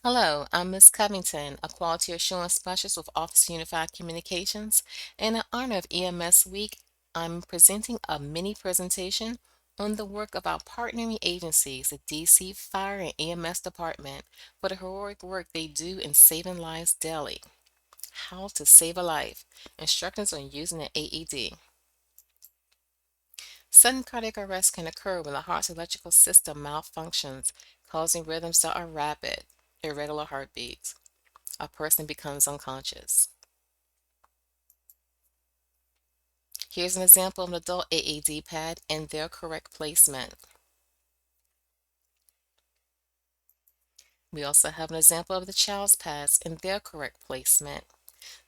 Hello, I'm Ms. Covington, a quality assurance specialist with Office Unified Communications. In honor of EMS Week, I'm presenting a mini presentation on the work of our partnering agencies, the DC Fire and EMS Department, for the heroic work they do in saving lives daily. How to save a life. Instructions on using an AED. Sudden cardiac arrest can occur when the heart's electrical system malfunctions, causing rhythms that are rapid, irregular heartbeats. A person becomes unconscious. Here's an example of an adult AED pad and their correct placement. We also have an example of the child's pads and their correct placement.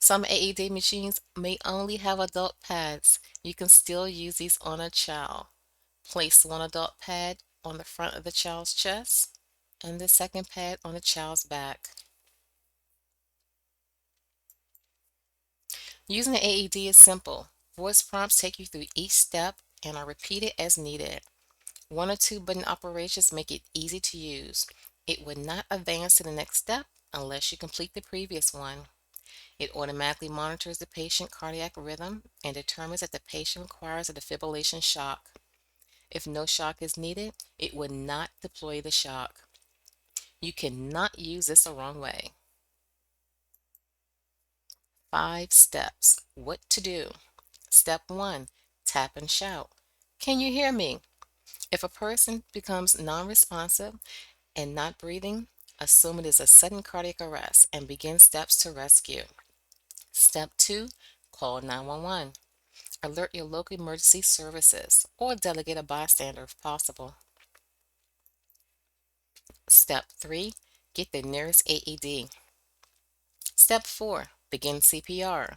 Some AED machines may only have adult pads. You can still use these on a child. Place one adult pad on the front of the child's chest and the second pad on the child's back. Using the AED is simple. Voice prompts take you through each step and are repeated as needed. One or two button operations make it easy to use. It would not advance to the next step unless you complete the previous one. It automatically monitors the patient cardiac rhythm and determines that the patient requires a defibrillation shock. If no shock is needed, it would not deploy the shock. You cannot use this the wrong way. 5 steps. What to do. Step 1. Tap and shout. Can you hear me? If a person becomes non-responsive and not breathing, assume it is a sudden cardiac arrest and begin steps to rescue. Step 2. Call 911. Alert your local emergency services or delegate a bystander if possible. Step 3. Get the nearest AED. Step 4. Begin CPR.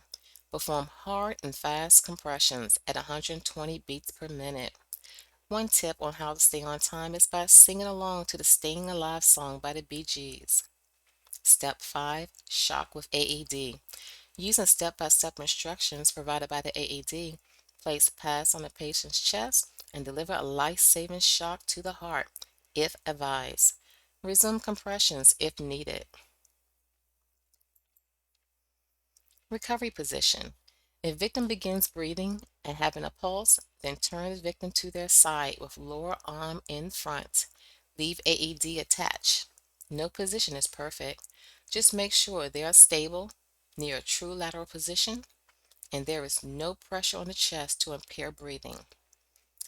Perform hard and fast compressions at 120 beats per minute. One tip on how to stay on time is by singing along to the Staying Alive song by the Bee Gees. Step 5. Shock with AED. Using step-by-step instructions provided by the AED, place pads on the patient's chest and deliver a life-saving shock to the heart, if advised. Resume compressions if needed. Recovery position. If victim begins breathing and having a pulse, then turn the victim to their side with lower arm in front. Leave AED attached. No position is perfect. Just make sure they are stable, near a true lateral position, and there is no pressure on the chest to impair breathing.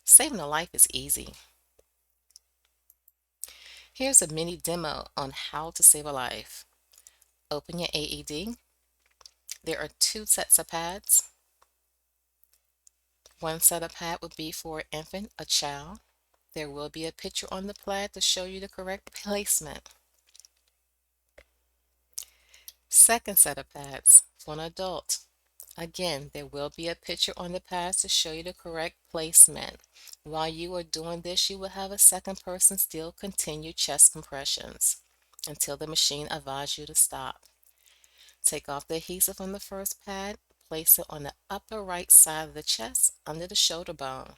Saving a life is easy. Here's a mini demo on how to save a life. Open your AED. There are 2 sets of pads. One set of pad would be for an infant, a child. There will be a picture on the pad to show you the correct placement. Second set of pads for an adult. Again, there will be a picture on the pads to show you the correct placement. While you are doing this, you will have a second person still continue chest compressions until the machine advises you to stop. Take off the adhesive on the first pad, place it on the upper right side of the chest under the shoulder bone.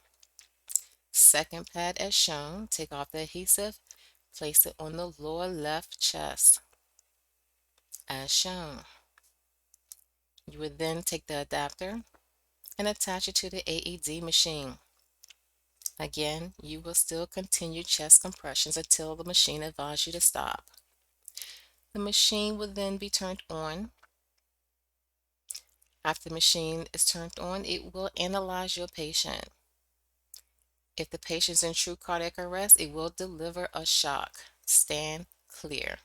Second pad as shown, take off the adhesive, place it on the lower left chest as shown. You would then take the adapter and attach it to the AED machine. Again, you will still continue chest compressions until the machine advises you to stop. The machine will then be turned on. After the machine is turned on, it will analyze your patient. If the patient is in true cardiac arrest, it will deliver a shock. Stand clear.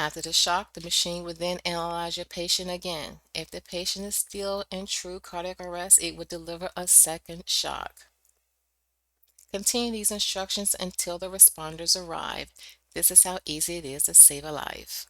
After the shock, the machine will then analyze your patient again. If the patient is still in true cardiac arrest, it will deliver a second shock. Continue these instructions until the responders arrive. This is how easy it is to save a life.